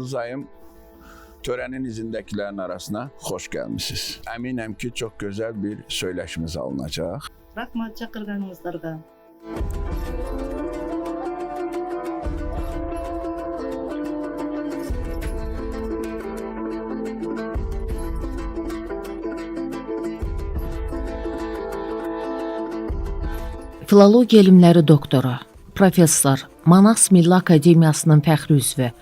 Yıldız ayım, törenin izindəkilərin arasına xoş gəlmişsiniz. Əminəm ki, çox gözəl bir söyləşimiz alınacaq. Rahmat çakırganыңızдарга. Filologiya elmləri doktoru, professor, Manas Milli Akademiyasının fəxri üzvü,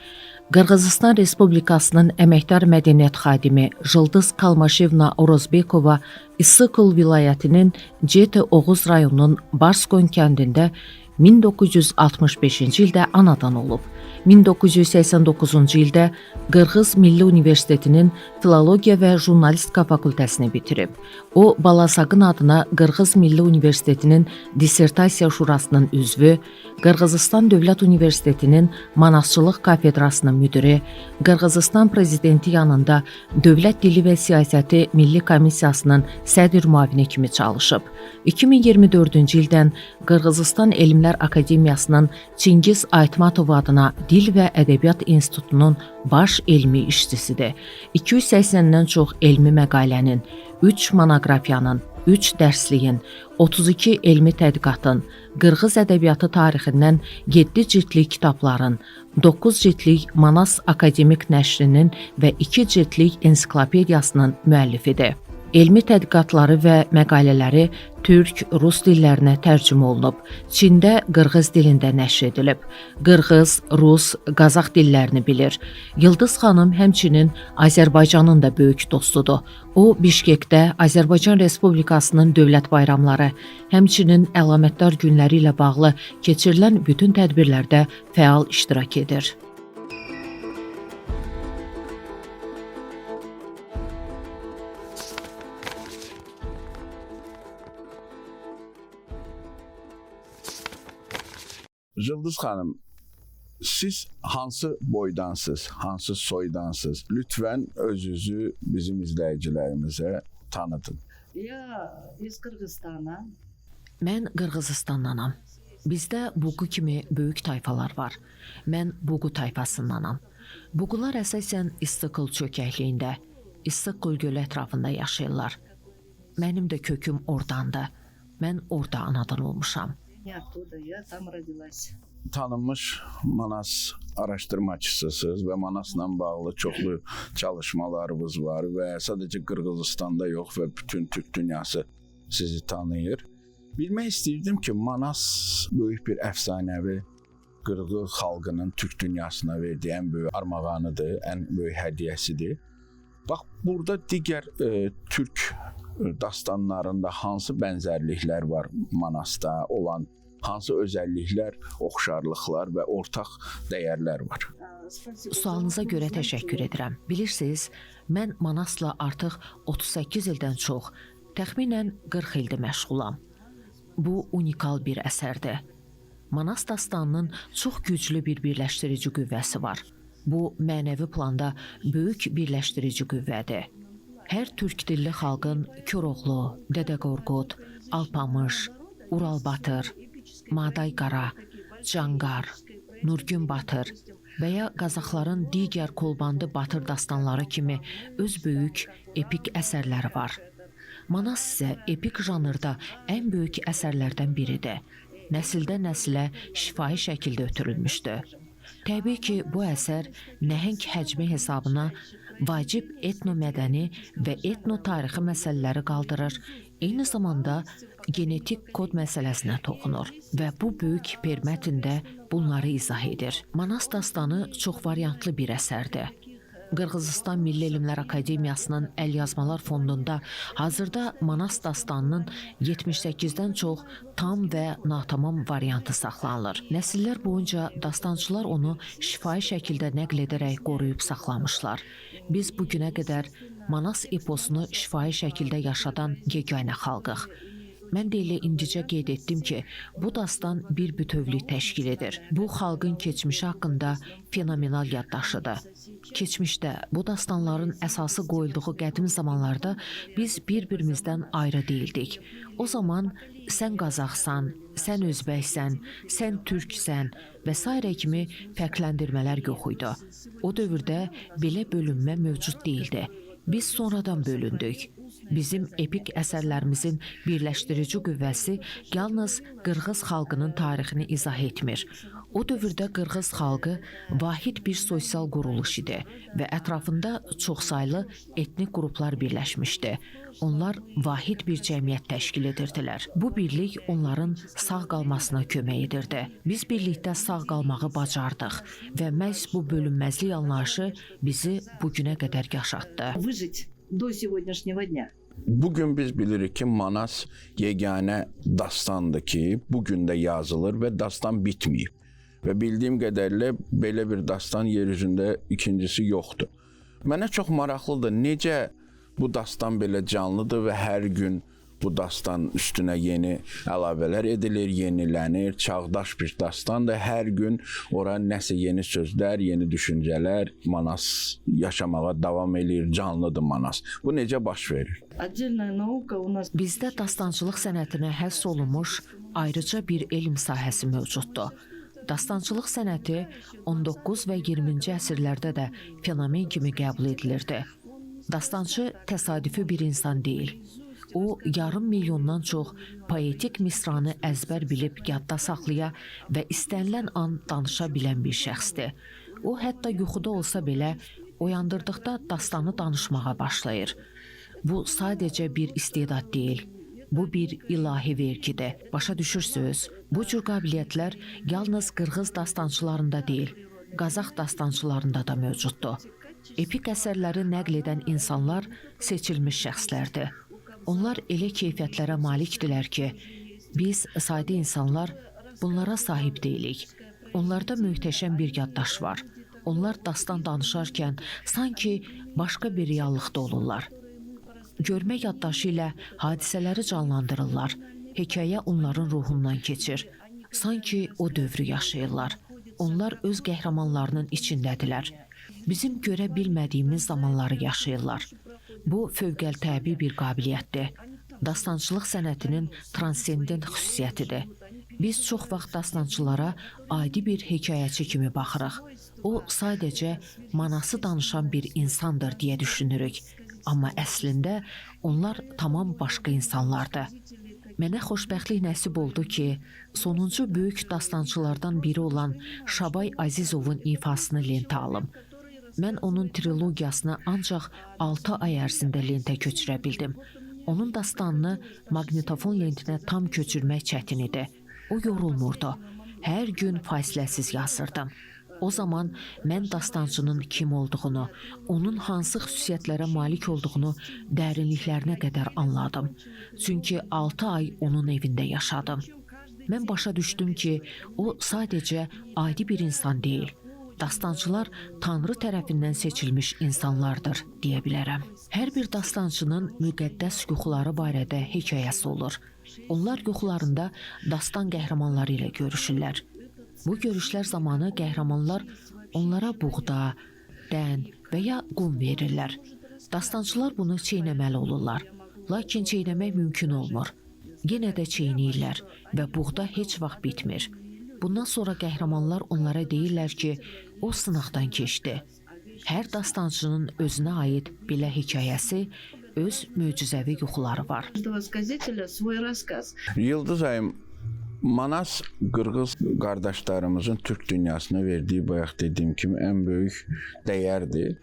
Qırğızistan Respublikasının əməkdar mədəniyyət xadimi Yıldız Kalmaşevna Orozbekova İssıqul vilayətinin Cete Oğuz rayonunun Barskon kəndində 1965-ci ildə anadan olub. 1989-cu ildə Qırğız Milli Universitetinin Filologiya və Jurnalistika fakültəsini bitirib. O, Balasagın adına Qırğız Milli Universitetinin Dissertasiya Şurasının üzvü, Qırğızistan Dövlət Universitetinin Manasçılıq kafedrasının müdiri, Qırğızistan prezidenti yanında Dövlət Dili və Siyasəti Milli Komissiyasının sədr müavini kimi çalışıb. 2024-cü ildən Qırğızistan Elmlər Akademiyasının Çingiz Aytmatov adına Dil və Ədəbiyyat İnstitutunun baş elmi işçisidir. 280-dən çox elmi məqalənin, 3 monoqrafiyanın, 3 dərsliyin, 32 elmi tədqiqatın, Qırğız ədəbiyyatı tarixindən 7 cildlik kitabların, 9 cildlik Manas Akademik nəşrinin və 2 cildlik ensiklopediyasının müəllifidir. Elmi tədqiqatları və məqalələri türk, rus dillərinə tərcümə olunub. Çində qırğız dilində nəşr edilib. Qırğız, rus, qazaq dillərini bilir. Yıldız xanım həmçinin Azərbaycanın da böyük dostudur. O, Bişkekdə Azərbaycan Respublikasının dövlət bayramları, həmçinin əlamətdar günləri ilə bağlı keçirilən bütün tədbirlərdə fəal iştirak edir. Yıldız xanım, siz hansı boydansınız, hansı soydansınız? Lütfen özünüzü bizim izləyicilərimizə tanıdın. Я из Кыргызстана. Mən Qırğızistandanam. Bizdə Buqu kimi böyük tayfalar var. Mən Buqu tayfasındanam. Buqular əsasən İssıqul çökəkliyində, İssıqul gölü ətrafında yaşayırlar. Mənim də köküm oradandır. Mən orada anadan olmuşam. Я оттуда, я там родилась. Tanınmış Manas araşdırmacısısınız və Manasla bağlı çoxlu çalışmalarınız var və sadəcə Qırğızistanda yox və bütün Türk dünyası sizi tanıyır. Bilmək istəyirdim ki, Manas böyük bir əfsanəvi Qırğız xalqının Türk dünyasına verdiyi ən böyük armağanıdır, ən böyük hədiyyəsidir. Bax, burada digər Türk dastanlarında hansı bənzərliklər var Manasda olan, hansı özəlliklər, oxşarlıqlar və ortaq dəyərlər var? Sualınıza görə təşəkkür edirəm. Bilirsiniz, mən Manasla artıq 38 ildən çox, təxminən 40 ildir məşğulam. Bu unikal bir əsərdir. Manas dastanının çox güclü bir birləşdirici qüvvəsi var. Bu, mənəvi planda böyük birləşdirici qüvvədir. Hər türk dilli xalqın Koroğlu, Dədə Qorqud, Alpamış, Ural Batır, Maday Qara, Canqar, Nurgün Batır və ya Qazaxların digər Kolbandı Batır dastanları kimi öz böyük epik əsərləri var. Manas isə epik janrda ən böyük əsərlərdən biridir. Nəsildən nəsilə şifahi şəkildə ötürülmüşdür. Təbii ki, bu əsər nəhəng həcmi hesabına vacib etno-mədəni və etno-tarixi məsələləri qaldırır, eyni zamanda genetik kod məsələsinə toxunur və bu böyük permətində bunları izah edir. Manas dastanı çox variantlı bir əsərdir. Qırğızistan Milli Elmlər Akademiyasının Əlyazmalar Fondunda hazırda Manas dastanının 78-dən çox tam və natamam variantı saxlanılır. Nəsillər boyunca dastançılar onu şifahi şəkildə nəql edərək qoruyub saxlamışlar. Biz bugünə qədər Manas eposunu şifahi şəkildə yaşadan yeganə xalqıq. Mən də elə indicə qeyd etdim ki, bu dastan bir bütövlük təşkil edir. Bu xalqın keçmişi haqqında fenomenal yaddaşıdır. Keçmişdə bu dastanların əsası qoyulduğu qədim zamanlarda biz bir-birimizdən ayrı deyildik. O zaman sən Qazaxsan, sən Özbəksən, sən Türksən və s. kimi fərqləndirmələr yox idi. O dövrdə belə bölünmə mövcud değildi. Biz sonradan bölündük. Bizim epik əsərlərimizin birləşdirici qüvvəsi yalnız Qırğız xalqının tarixini izah etmir. O dövrdə Qırğız xalqı vahid bir sosial quruluş idi və ətrafında çoxsaylı etnik qruplar birləşmişdi. Onlar vahid bir cəmiyyət təşkil edirdilər. Bu birlik onların sağ qalmasına kömək edirdi. Biz birlikdə sağ qalmağı bacardıq və məhz bu bölünməzlik anlayışı bizi bugünə qədər yaşatdı. Выжить до сегодняшнего дня. Bugün biz bilirik ki, Manas yeganə dastandır ki, bugün də yazılır və dastan bitməyib. Və bildiyim qədərilə belə bir dastan yer üzündə ikincisi yoxdur. Mənə çox maraqlıdır, necə bu dastan belə canlıdır və hər gün bu dastan üstünə yeni əlavələr edilir, yenilənir, çağdaş bir dastandır. Hər gün ora nəsə yeni sözlər, yeni düşüncələr, Manas yaşamağa davam edir, canlıdır Manas. Bu necə baş verir? Отдельная наука у нас. Bizdə dastançılıq sənətinə həsr olunmuş ayrıca bir elm sahəsi mövcuddur. Dastançılıq sənəti 19 və 20-ci əsrlərdə də fenomen kimi qəbul edilirdi. Dastançı təsadüfi bir insan deyil. O, yarım milyondan çox poetik misranı əzbər bilib yadda saxlaya və istənilən an danışa bilən bir şəxsdir. O, hətta yuxuda olsa belə, oyandırdıqda dastanı danışmağa başlayır. Bu sadəcə bir istedad deyil. Bu bir ilahi vergidir. Başa düşürsünüz? Bu cür qabiliyyətlər yalnız Qırğız dastançılarında deyil, Qazax dastançılarında da mövcuddur. Epik əsərləri nəql edən insanlar seçilmiş şəxslərdir. Onlar elə keyfiyyətlərə malikdirlər ki, biz sadə insanlar bunlara sahib deyilik. Onlarda möhtəşəm bir yaddaş var. Onlar dastan danışarkən sanki başqa bir reallıqda olurlar. Görmə yaddaşı ilə hadisələri canlandırırlar. Hekayə onların ruhundan keçir. Sanki o dövrü yaşayırlar. Onlar öz qəhrəmanlarının içindədirlər. Bizim görə bilmədiyimiz zamanları yaşayırlar. Bu fövqəltəbii bir qabiliyyətdir. Dastançılıq sənətinin transcendent xüsusiyyətidir. Biz çox vaxt dastançılara adi bir hekayəçi kimi baxırıq. O sadəcə manası danışan bir insandır deyə düşünürük. Amma əslində onlar tamam başqa insanlardır. Mənə xoşbəxtlik nəsib oldu ki, sonuncu böyük dastançılardan biri olan Şabay Azizovun ifasını lentə alım. Mən onun trilogiyasını ancaq 6 ay ərzində lentə köçürə bildim. Onun dastanını maqnitofon lentinə tam köçürmək çətin idi. O yorulmurdu. Hər gün fasiləsiz yazırdım. O zaman mən dastançının kim olduğunu, onun hansı xüsusiyyətlərə malik olduğunu dərinliklərinə qədər anladım. Çünki 6 ay onun evində yaşadım. Mən başa düşdüm ki, o sadəcə adi bir insan deyil. Dastançılar Tanrı tərəfindən seçilmiş insanlardır deyə bilərəm. Hər bir dastançının müqəddəs yuxuları barədə hekayəsi olur. Onlar yuxularında dastan qəhrəmanları ilə görüşürlər. Bu görüşlər zamanı qəhrəmanlar onlara buğda, dən və ya qum verirlər. Dastançılar bunu çeynəməli olurlar. Lakin çeynəmək mümkün olmur. Yenə də çeynəyirlər və buğda heç vaxt bitmir. Bundan sonra qəhrəmanlar onlara deyirlər ki, o sınaqdan keçdi. Hər dastançının özünə aid belə hekayəsi, öz möcüzəvi yuxuları var. Каждого сказителя свой рассказ. Yıldız ayım, Manas Qırğız qardaşlarımızın Türk dünyasına verdiyi bayaq dediyim kimi ən böyük dəyərdir.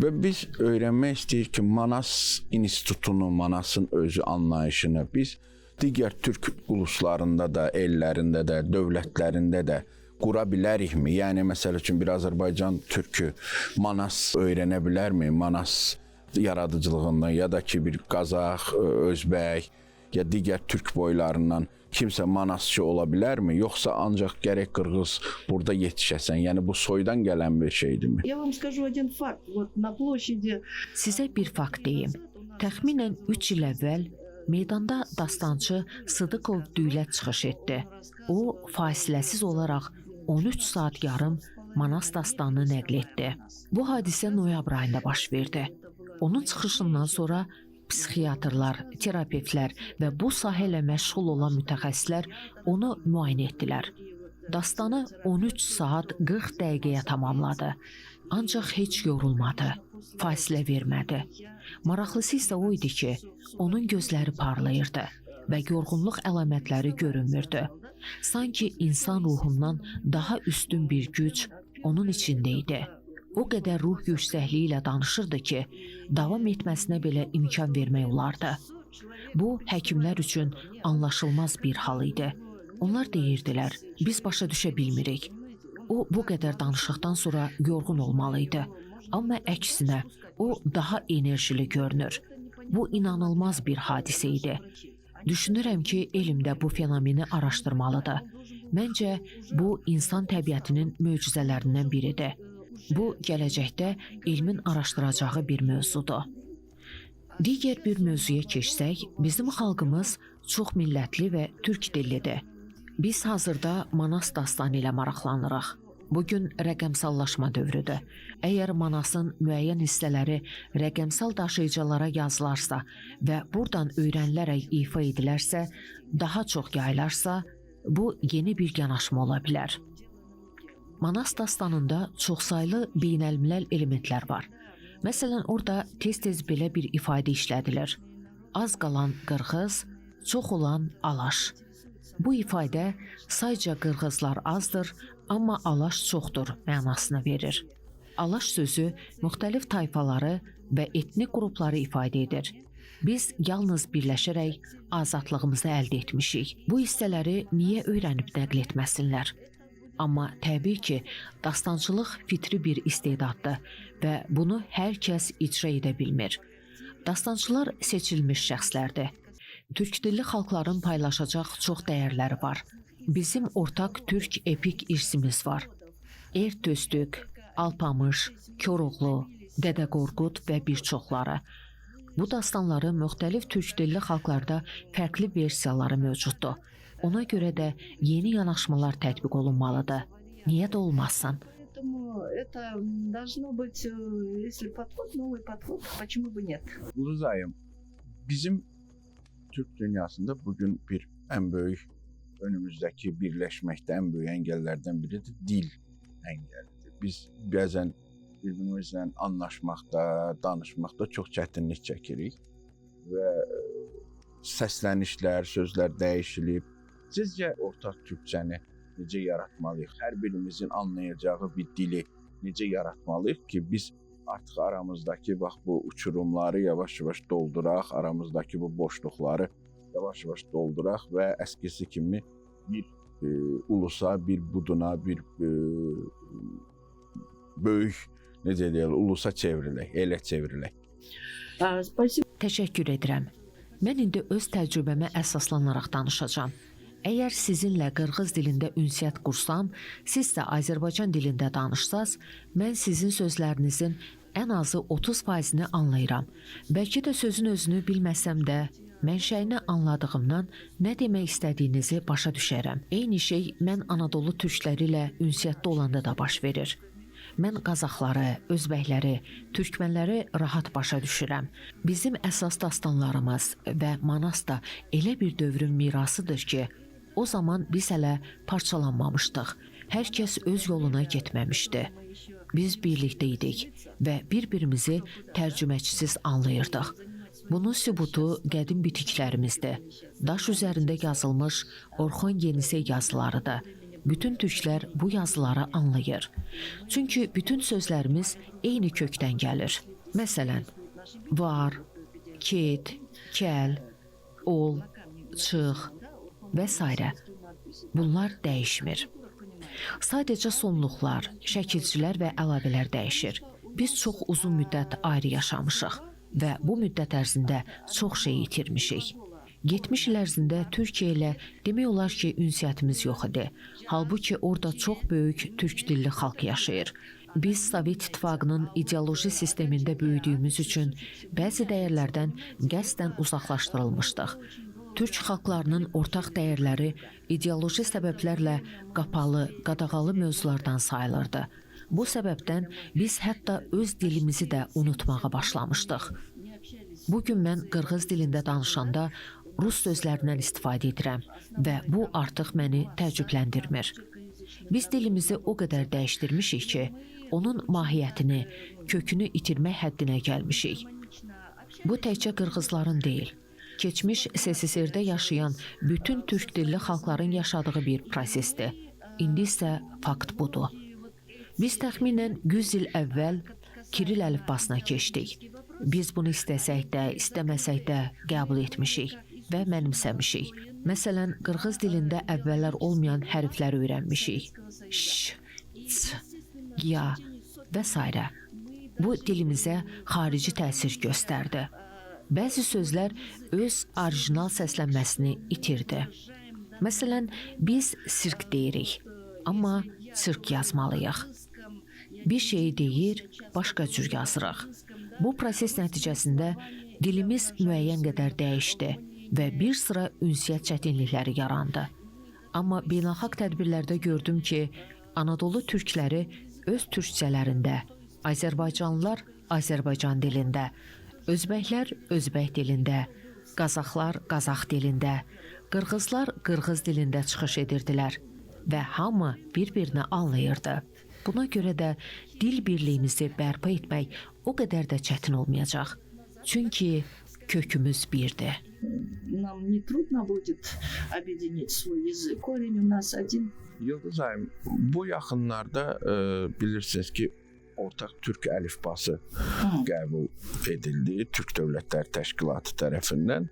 Və biz öyrənmək istəyirik ki, Manas institutunu, Manasın özü anlayışını biz digər Türk uluslarında da, ellərində də, dövlətlərində də qura bilərikmi? Yəni, məsəl üçün, bir Azərbaycan türkü Manas öyrənə bilərmi? Manas yaradıcılığından ya da ki, bir Qazax, Özbək ya digər Türk boylarından kimsə Manasçı ola bilərmi? Yoxsa ancaq gərək Qırğız burada yetişəsən? Yəni, bu soydan gələn bir şeydirmi? Я вам скажу один факт. Вот на площади. Sizə bir fakt deyim. Təxminən 3 il əvvəl Meydanda dastançı Sıdıqov Düylət çıxış etdi. O, fasiləsiz olaraq 13 saat yarım Manas dastanını nəql etdi. Bu hadisə noyabr ayında baş verdi. Onun çıxışından sonra psixiatrlar, terapevtlər və bu sahə ilə məşğul olan mütəxəssislər onu müayinə etdilər. Dastanı 13 saat 40 dəqiqəyə tamamladı. Ancaq heç yorulmadı, fasilə vermədi. Maraqlısı isə o idi ki, onun gözləri parlayırdı və yorğunluq əlamətləri görünmürdü. Sanki insan ruhundan daha üstün bir güc onun içində idi. O qədər ruh yüksəkliyi ilə danışırdı ki, davam etməsinə belə imkan vermək olardı. Bu, həkimlər üçün anlaşılmaz bir hal idi. Onlar deyirdilər, biz başa düşə bilmirik. O, bu qədər danışıqdan sonra yorğun olmalıydı. Amma əksinə, o daha enerjili görünür. Bu, inanılmaz bir hadisə idi. Düşünürəm ki, elm də bu fenomeni araşdırmalıdır. Məncə, bu, insan təbiətinin möcüzələrindən biridir. Bu, gələcəkdə elmin araşdıracağı bir mövzudur. Digər bir mövzuya keçsək, bizim xalqımız çox millətli və türk dillidir. Biz hazırda Manas dastanı ilə maraqlanırıq. Bugün rəqəmsallaşma dövrüdür. Əgər Manasın müəyyən hissələri rəqəmsal daşıyıcılara yazılarsa və buradan öyrənilərək ifa edilərsə, daha çox yayılarsa, bu yeni bir yanaşma ola bilər. Manas dastanında çoxsaylı beynəlmiləl elementlər var. Məsələn, orada tez-tez belə bir ifadə işlədilir. Az qalan qırğız, çox olan alaş. Bu ifadə sayca qırğızlar azdır, amma alaş çoxdur mənasını verir. Alaş sözü müxtəlif tayfaları və etnik qrupları ifadə edir. Biz yalnız birləşərək azadlığımızı əldə etmişik. Bu hissələri niyə öyrənib nəql etməsinlər? Amma təbii ki, dastançılıq fitri bir istedaddır və bunu hər kəs icra edə bilmir. Dastançılar seçilmiş şəxslərdir. Türk dilli xalqların paylaşacaq çox dəyərləri var. Bizim ortaq türk epik irsimiz var. Ertüstük, Alpamış, Koroğlu, Dədə Qorqud və bir çoxları. Bu dastanları müxtəlif türk dilli xalqlarda fərqli versiyaları mövcuddur. Ona görə də yeni yanaşmalar tətbiq olunmalıdır. Niyə də olmasın? Это должно быть, если подход, новый подход, почему бы нет? Uluzayım, bizim Türk dünyasında bugün bir ən böyük önümüzdəki birləşməkdə ən böyük əngəllərdən biridir dil əngəlidir. Biz bəzən bir-birimizlə anlaşmaqda, danışmaqda çox çətinlik çəkirik və səslənişlər, sözlər dəyişilib. Sizcə ortaq türkçəni necə yaratmalıyıq? Hər birimizin anlayacağı bir dili necə yaratmalıyıq ki, biz artıq aramızdakı bax bu uçurumları yavaş-yavaş dolduraq, aramızdakı bu boşluqları yavaş-yavaş dolduraq və əskisi kimi bir ulusa, bir buduna, bir böyük, necə deyirlər, ulusa çevrilək, elə çevrilək. Təşəkkür edirəm. Mən indi öz təcrübəmə əsaslanaraq danışacağam. Əgər sizinlə qırğız dilində ünsiyyət qursam, siz də Azərbaycan dilində danışsaz, mən sizin sözlərinizin ən azı 30%-ni anlayıram. Bəlkə də sözün özünü bilməsəm də, mənşəyini anladığımdan nə demək istədiyinizi başa düşərəm. Eyni şey mən Anadolu türkləri ilə ünsiyyətdə olanda da baş verir. Mən qazaxları, özbəkləri, türkmənləri rahat başa düşürəm. Bizim əsas dastanlarımız və Manas da elə bir dövrün mirasıdır ki, o zaman biz hələ parçalanmamışdıq. Hər kəs öz yoluna getməmişdi. Biz birlikdə idik və bir-birimizi tərcüməcisiz anlayırdıq. Bunun sübutu qədim bitiklərimizdir. Daş üzərində yazılmış Orxon Yenisey yazılarıdır. Bütün türklər bu yazıları anlayır. Çünki bütün sözlərimiz eyni kökdən gəlir. Məsələn, var, ket, kəl, ol, çıx və s. Bunlar dəyişmir. Sadəcə sonluqlar, şəkilçilər və əlavələr dəyişir. Biz çox uzun müddət ayrı yaşamışıq və bu müddət ərzində çox şey itirmişik. 70 il ərzində Türkiyə ilə demək olar ki, ünsiyyətimiz yox idi. Halbuki orada çox böyük türk dilli xalq yaşayır. Biz Sovet İttifaqının ideoloji sistemində böyüdüyümüz üçün bəzi dəyərlərdən qəsdən uzaqlaşdırılmışdıq. Türk xalqlarının ortaq dəyərləri ideoloji səbəblərlə qapalı, qadağalı mövzulardan sayılırdı. Bu səbəbdən biz hətta öz dilimizi də unutmağa başlamışdıq. Bugün mən qırğız dilində danışanda rus sözlərindən istifadə edirəm və bu artıq məni təəccübləndirmir. Biz dilimizi o qədər dəyişdirmişik ki, onun mahiyyətini, kökünü itirmək həddinə gəlmişik. Bu təkcə qırğızların deyil, keçmiş SSR-də yaşayan bütün türk dilli xalqların yaşadığı bir prosesdir. İndi isə fakt budur. Biz təxminən 100 il əvvəl Kiril əlifbasına keçdik. Biz bunu istəsək də, istəməsək də qəbul etmişik və mənimsəmişik. Məsələn, qırğız dilində əvvəllər olmayan hərfləri öyrənmişik. Ş, ç, ya və s. Bu dilimizə xarici təsir göstərdi. Bəzi sözlər öz orijinal səslənməsini itirdi. Məsələn, biz sirk deyirik, amma sirk yazmalıyıq. Bir şeyi deyir, başqa cür yazırıq. Bu proses nəticəsində dilimiz müəyyən qədər dəyişdi və bir sıra ünsiyyət çətinlikləri yarandı. Amma beynəlxalq tədbirlərdə gördüm ki, Anadolu türkləri öz türkçələrində, Azərbaycanlılar Azərbaycan dilində, Özbəklər Özbək dilində, Qazaxlar Qazax dilində, Qırğızlar Qırğız dilində çıxış edirdilər və hamı bir-birini anlayırdı. Buna görə də dil birliyimizi bərpa etmək o qədər də çətin olmayacaq. Çünki kökümüz birdir. Нам не трудно будет объединить свой язык. Корень у нас один. Yıldız Ayım, bu yaxınlarda bilirsiniz ki, ortaq türk əlifbası qəbul edildi Türk Dövlətlər Təşkilatı tərəfindən.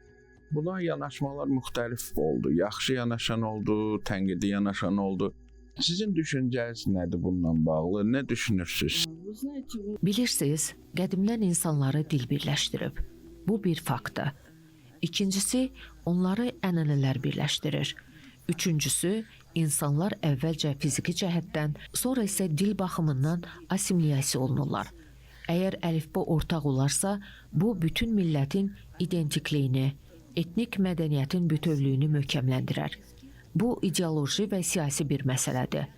Buna yanaşmalar müxtəlif oldu. Yaxşı yanaşan oldu, tənqidi yanaşan oldu. Sizin düşüncəniz nədir bununla bağlı? Nə düşünürsünüz? Вы знаете, Bilirsiniz, qədimdən insanları dil birləşdirib. Bu bir faktdır. İkincisi, onları ənənələr birləşdirir. Üçüncüsü, insanlar əvvəlcə fiziki cəhətdən, sonra isə dil baxımından assimiliyasiya olunurlar. Əgər əlifba ortaq olarsa, bu bütün millətin identikliyini, etnik mədəniyyətin bütövlüyünü möhkəmləndirər. Bu ideoloji və siyasi bir məsələdir.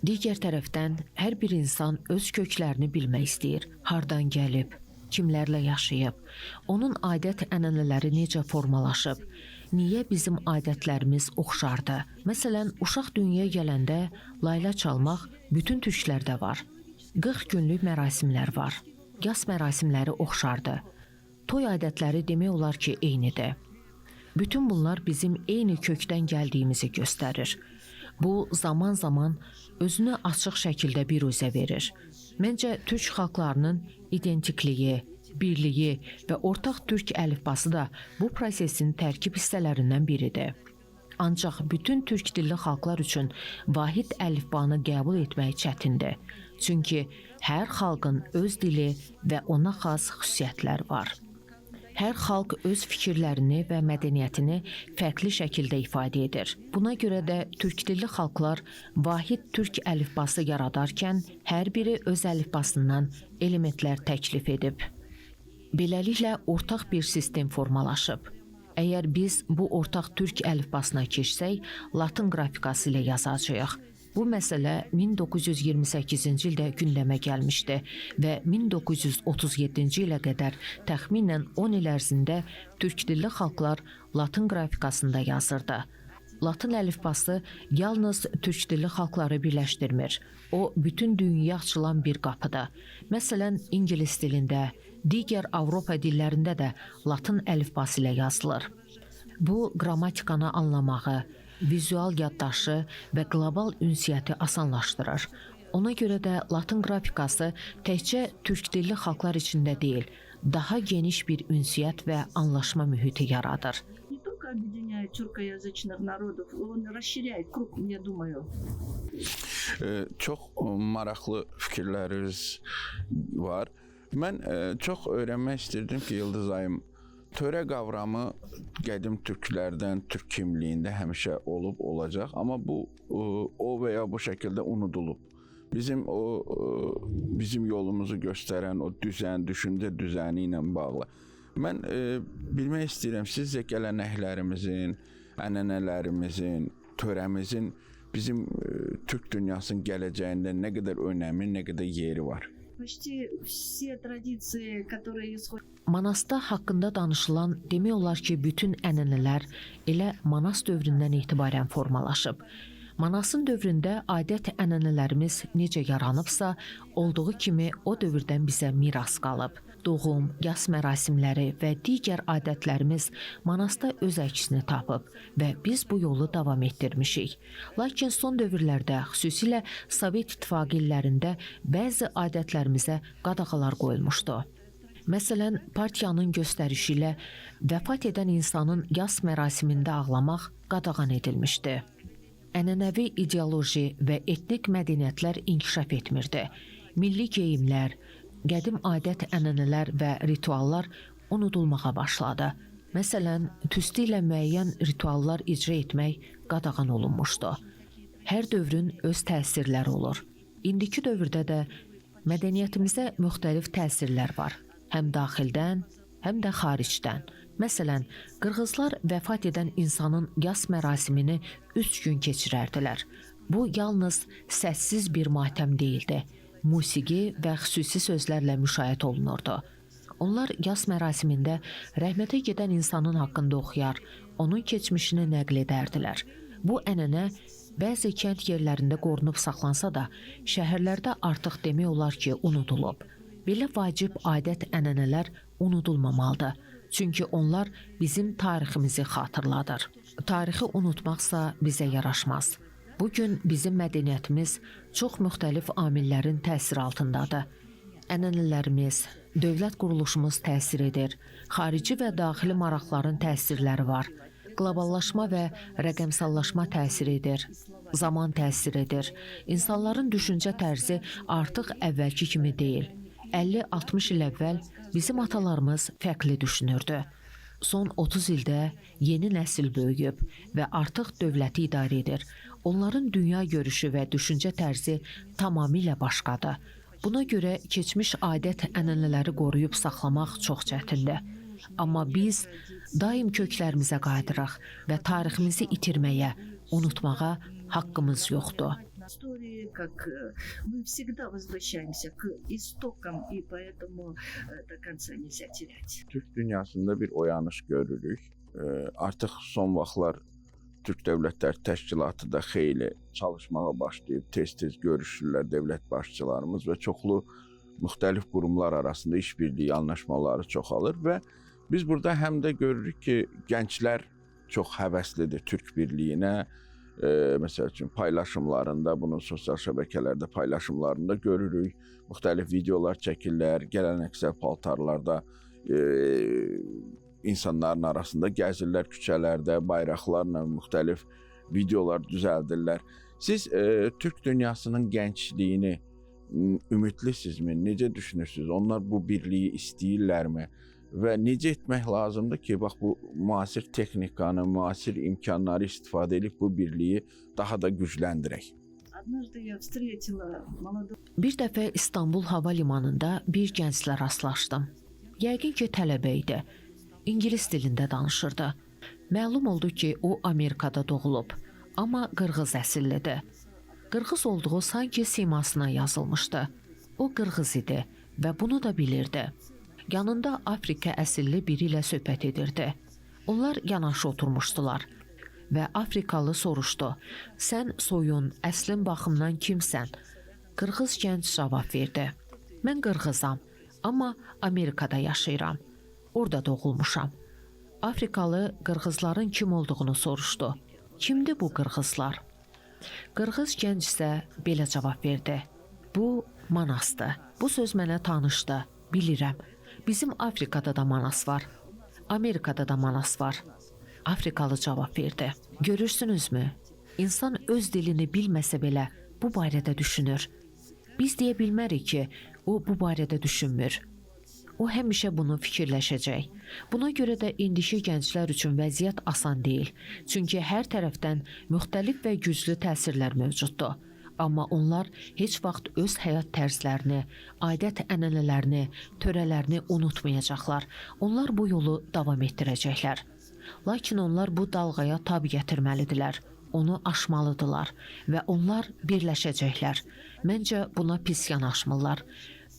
Digər tərəfdən, hər bir insan öz köklərini bilmək istəyir. Hardan gəlib, kimlərlə yaşayıb, onun adət-ənənələri necə formalaşıb, niyə bizim adətlərimiz oxşardı? Məsələn, uşaq dünyaya gələndə layla çalmaq bütün türklərdə var. 40 günlük mərasimlər var. Yas mərasimləri oxşardı. Toy adətləri demək olar ki, eynidir. Bütün bunlar bizim eyni kökdən gəldiyimizi göstərir. Bu, zaman-zaman özünü açıq şəkildə biruzə verir. Məncə, türk xalqlarının identikliyi, birliyi və ortaq türk əlifbası da bu prosesin tərkib hissələrindən biridir. Ancaq bütün türk dilli xalqlar üçün vahid əlifbanı qəbul etmək çətindir. Çünki hər xalqın öz dili və ona xas xüsusiyyətlər var. Hər xalq öz fikirlərini və mədəniyyətini fərqli şəkildə ifadə edir. Buna görə də türk dilli xalqlar vahid türk əlifbası yaradarkən hər biri öz əlifbasından elementlər təklif edib. Beləliklə ortaq bir sistem formalaşıb. Əgər biz bu ortaq türk əlifbasına keçsək, latın qrafikası ilə yazacağıq. Bu məsələ 1928-ci ildə gündəmə gəlmişdi və 1937-ci ilə qədər təxminən 10 il ərzində türk dilli xalqlar latın qrafikasında yazırdı. Latın əlifbası yalnız türk dilli xalqları birləşdirmir. O, bütün dünyaya açılan bir qapıdır. Məsələn, ingilis dilində, digər Avropa dillərində də latın əlifbası ilə yazılır. Bu, qrammatikanı anlamağı, vizual yaddaşı və qlobal ünsiyyəti asanlaşdırır. Ona görə də latın qrafikası təkcə türk dilli xalqlar içində deyil, daha geniş bir ünsiyyət və anlaşma mühiti yaradır. не только объединяет тюркоязычных народов, он расширяет круг, я думаю. Çox maraqlı fikirləriniz var. Mən çox öyrənmək istirdim ki, Yıldız Ayım, törə qavramı qədim türklərdən, türk kimliyində həmişə olub, olacaq. Amma bu o və ya bu şəkildə unudulub. bizim yolumuzu göstərən o düzən, düşüncə düzəni ilə bağlı. Mən bilmək istəyirəm, sizcə gələnəklərimizin, ənənələrimizin, törəmizin bizim Türk dünyasının gələcəyində nə qədər önəmi, nə qədər yeri var? Почти все традиции, которые исходят Manasda haqqında danışılan demək olar ki, bütün ənənələr elə Manas dövründən etibarən formalaşıb. Manasın dövründə adət-ənənələrimiz necə yaranıbsa, olduğu kimi o dövrdən bizə miras qalıb. Doğum, yas mərasimləri və digər adətlərimiz Manasda öz əksini tapıb və biz bu yolu davam etdirmişik. Lakin son dövrlərdə, xüsusilə Sovet İttifaqı illərində bəzi adətlərimizə qadağalar qoyulmuşdu. Məsələn, partiyanın göstərişi ilə vəfat edən insanın yas mərasimində ağlamaq qadağan edilmişdi. Ənənəvi ideoloji və etnik mədəniyyətlər inkişaf etmirdi. Milli geyimlər, qədim adət-ənənələr və rituallar unudulmağa başladı. Məsələn, tüstü ilə müəyyən rituallar icra etmək qadağan olunmuşdu. Hər dövrün öz təsirləri olur. İndiki dövrdə də mədəniyyətimizə müxtəlif təsirlər var. Həm daxildən, həm də xaricdən. Məsələn, qırğızlar vəfat edən insanın yas mərasimini 3 gün keçirərdilər. Bu yalnız səssiz bir matəm deyildi. Musiqi və xüsusi sözlərlə müşayiət olunurdu. Onlar yas mərasimində rəhmətə gedən insanın haqqında oxuyar, onun keçmişini nəql edərdilər. Bu ənənə bəzi kənd yerlərində qorunub saxlansa da, şəhərlərdə artıq demək olar ki, unudulub. Belə vacib adət-ənənələr unudulmamalıdır. Çünki onlar bizim tariximizi xatırladır. Tarixi unutmaqsa bizə yaraşmaz. Bugün bizim mədəniyyətimiz çox müxtəlif amillərin təsiri altındadır. Ənənələrimiz, dövlət quruluşumuz təsir edir. Xarici və daxili maraqların təsirləri var. Qloballaşma və rəqəmsallaşma təsir edir. Zaman təsir edir. İnsanların düşüncə tərzi artıq əvvəlki kimi deyil. 50-60 il əvvəl bizim atalarımız fərqli düşünürdü. Son 30 ildə yeni nəsil böyüyüb və artıq dövləti idarə edir. Onların dünya görüşü və düşüncə tərzi tamamilə başqadır. Buna görə keçmiş adət-ənənələri qoruyub saxlamaq çox çətindir. Amma biz daim köklərimizə qayıdırıq və tariximizi itirməyə, unutmağa haqqımız yoxdur. истории, как мы всегда возвращаемся к истокам, и поэтому до конца нельзя терять. Türk dünyasında bir oyanış görürük. Artıq son vaxtlar Türk Dövlətləri Təşkilatı da xeyli çalışmağa başlayıb, tez-tez görüşürlər dövlət başçılarımız və çoxlu müxtəlif qurumlar arasında işbirliyi anlaşmaları çoxalır və biz burada həm də görürük ki, gənclər çox həvəslidir Türk birliyinə. Məsəl üçün paylaşımlarında, bunun sosial şəbəkələrdə paylaşımlarında görürük. Müxtəlif videolar çəkirlər, gələneksel paltarlarda insanların arasında gəzirlər küçələrdə, bayraqlarla müxtəlif videolar düzəldirlər. Siz Türk dünyasının gəncliyini ümidlisinizmi? Necə düşünürsünüz? Onlar bu birliyi istəyirlərmi? Və necə etmək lazımdır ki, bax bu müasir texnikanı, müasir imkanları istifadə edib bu birliyi daha da gücləndirək? Bir dəfə İstanbul hava limanında bir gənclə rastlaşdım. Yəqin ki, tələbə idi. İngilis dilində danışırdı. Məlum oldu ki, o Amerikada doğulub, amma qırğız əsillidir. Qırğız olduğu sanki simasına yazılmışdı. O qırğız idi və bunu da bilirdi. Yanında Afrika əsilli biri ilə söhbət edirdi. Onlar yanaşı oturmuşdular və Afrikalı soruşdu: "Sən soyun, əslin baxımdan kimsən?" Qırğız gənc cavab verdi: "Mən qırğızam, amma Amerikada yaşayıram. Orada doğulmuşam." Afrikalı qırğızların kim olduğunu soruşdu. "Kimdir bu qırğızlar?" Qırğız gənc isə belə cavab verdi: "Bu Manasdır. Bu söz mənə tanışdı, bilirəm. Bizim Afrikada da Manas var. Amerikada da Manas var." Afrikalı cavab verdi: "Görürsünüzmü? İnsan öz dilini bilməsə belə bu barədə düşünür. Biz deyə bilmərik ki, o bu barədə düşünmür. O həmişə bunu fikirləşəcək. Buna görə də indiki gənclər üçün vəziyyət asan deyil. Çünki hər tərəfdən müxtəlif və güclü təsirlər mövcuddur. Amma onlar heç vaxt öz həyat tərzlərini, adət-ənənələrini, törələrini unutmayacaqlar. Onlar bu yolu davam etdirəcəklər. Lakin onlar bu dalğaya tab gətirməlidirlər. Onu aşmalıdırlar və onlar birləşəcəklər. Məncə buna pis yanaşmırlar.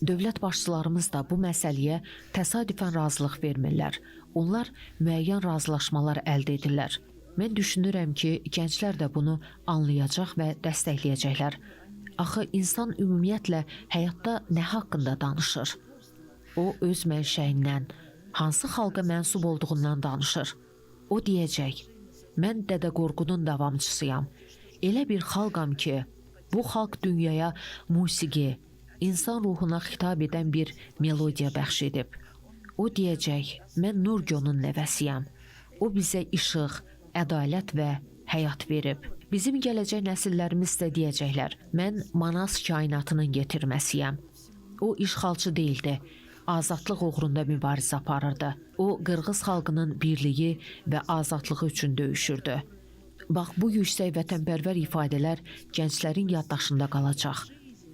Dövlət başçılarımız da bu məsələyə təsadüfən razılıq vermirlər. Onlar müəyyən razılaşmalar əldə edirlər. Mən düşünürəm ki, gənclər də bunu anlayacaq və dəstəkləyəcəklər. Axı insan ümumiyyətlə həyatda nə haqqında danışır? O öz mənşəyindən, hansı xalqa mənsub olduğundan danışır. O deyəcək: "Mən Dədə Qorqudun davamçısıyam. Elə bir xalqam ki, bu xalq dünyaya musiqi, insan ruhuna xitab edən bir melodiya bəxş edib." O deyəcək: "Mən Nurgönün nəvəsiyəm. O bizə işıq, ədalət və həyat verib." Bizim gələcək nəsillərimiz də deyəcəklər: "Mən Manas kainatının getirməsiyəm." O işğalçı değildi. Azadlıq uğrunda mübarizə aparırdı. O, Qırğız xalqının birliyi və azadlığı üçün döyüşürdü. Bax, bu yüksək vətənpərvər ifadələr gənclərin yaddaşında qalacaq.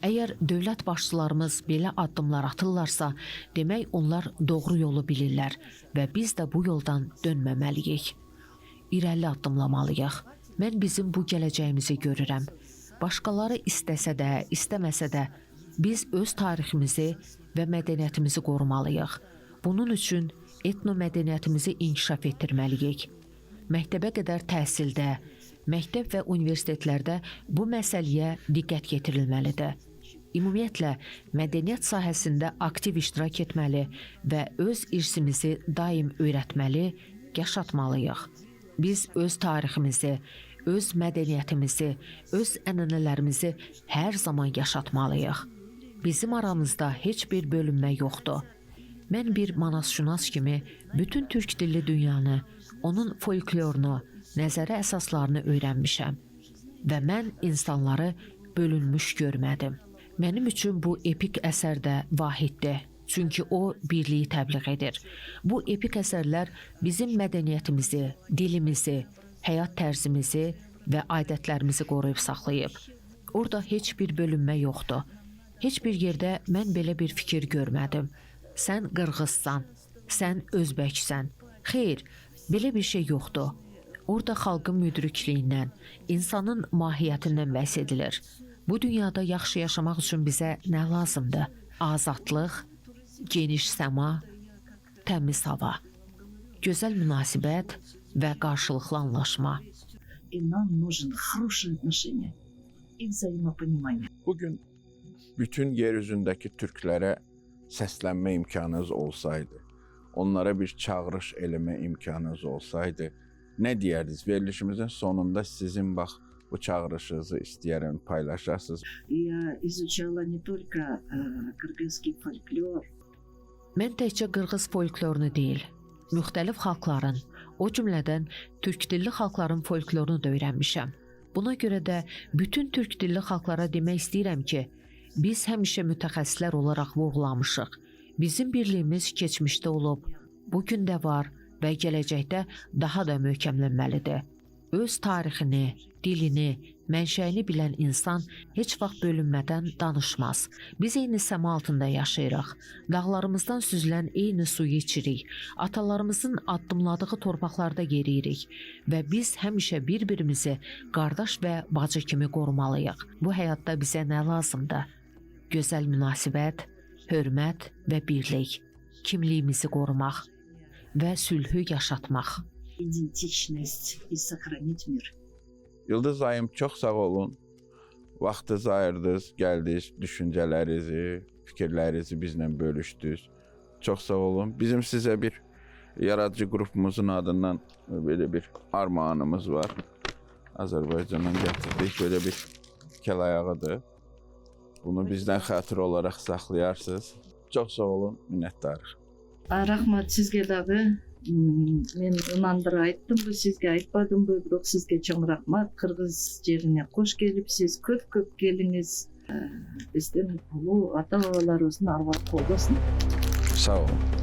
Əgər dövlət başçılarımız belə addımlar atırlarsa, demək onlar doğru yolu bilirlər və biz də bu yoldan dönməməliyik. İrəli addımlamalıyıq. Mən bizim bu gələcəyimizi görürəm. Başqaları istəsə də, istəməsə də, biz öz tariximizi və mədəniyyətimizi qorumalıyıq. Bunun üçün etnomədəniyyətimizi inkişaf etdirməliyik. Məktəbə qədər təhsildə, məktəb və universitetlərdə bu məsələyə diqqət yetirilməlidir. Ümumiyyətlə, mədəniyyət sahəsində aktiv iştirak etməli və öz irsimizi daim öyrətməli, yaşatmalıyıq. Biz öz tariximizi, öz mədəniyyətimizi, öz ənənələrimizi hər zaman yaşatmalıyıq. Bizim aramızda heç bir bölünmə yoxdur. Mən bir manasşünas kimi bütün türk dilli dünyanı, onun folklorunu, nəzəri əsaslarını öyrənmişəm və mən insanları bölünmüş görmədim. Mənim üçün bu epik əsər də vahiddir, çünki o birliyi təbliğ edir. Bu epik əsərlər bizim mədəniyyətimizi, dilimizi, həyat tərzimizi və adətlərimizi qoruyub saxlayıb. Orada heç bir bölünmə yoxdur. Heç bir yerdə mən belə bir fikir görmədim. Sən Qırğızsan, sən Özbəksən. Xeyr, belə bir şey yoxdur. Orada xalqın müdrikliyindən, insanın mahiyyətindən bəhs edilir. Bu dünyada yaxşı yaşamaq üçün bizə nə lazımdır? Azadlıq, geniş səma, təmiz hava, gözəl münasibət və qarşılıqlı anlaşma. И нам нужен хорошие отношения и взаимопонимание. Bugün bütün yer üzündəki türklərə səslənmə imkanınız olsaydı, onlara bir çağırış eləmə imkanınız olsaydı, nə deyərdiniz? Verilişimizin sonunda sizin bax bu çağırışınızı istəyərəm paylaşasınız. Я изучала не только кыргызский фольклор. Mən təkcə Qırğız folklorunu deyil, müxtəlif xalqların, o cümlədən türk dilli xalqların folklorunu da öyrənmişəm. Buna görə də bütün türk dilli xalqlara demək istəyirəm ki, biz həmişə mütəxəssislər olaraq vurğulamışıq. Bizim birliyimiz keçmişdə olub, bugün də var və gələcəkdə daha da möhkəmlənməlidir. Öz tarixini, dilini, mənşəyini bilən insan heç vaxt bölünmədən danışmaz. Biz eyni səma altında yaşayırıq. Dağlarımızdan süzülən eyni suyu içirik. Atalarımızın addımladığı torpaqlarda yeriyirik və biz həmişə bir-birimizi qardaş və bacı kimi qorumalıyıq. Bu həyatda bizə nə lazımdır? Gözəl münasibət, hörmət və birlik, kimliyimizi qorumaq və sülhü yaşatmaq. Идентичность и сохранить мир. Yıldız ayım, çox sağ olun. Vaxtınızı ayırdınız, gəldiniz, düşüncələrinizi, fikirlərinizi bizlə bölüşdünüz. Çox sağ olun. Bizim sizə bir yaradıcı qrupumuzun adından belə bir armağanımız var. Azərbaycandan gətirdik. Belə bir kəlayağıdır. Bunu bizdən xatir olaraq saxlayarsınız. Çox sağ olun, minnətdarıq. Рахмат сизге дагы. Мен ынандыр айттым бу, сизге айтпадым бу, бирок сизге чоң рахмат. Кыргыз жерине кош келипсиз, көп келиңиz. Биздин улуу ата бабаларыбыздын арбаты колдосун. Sağ olun.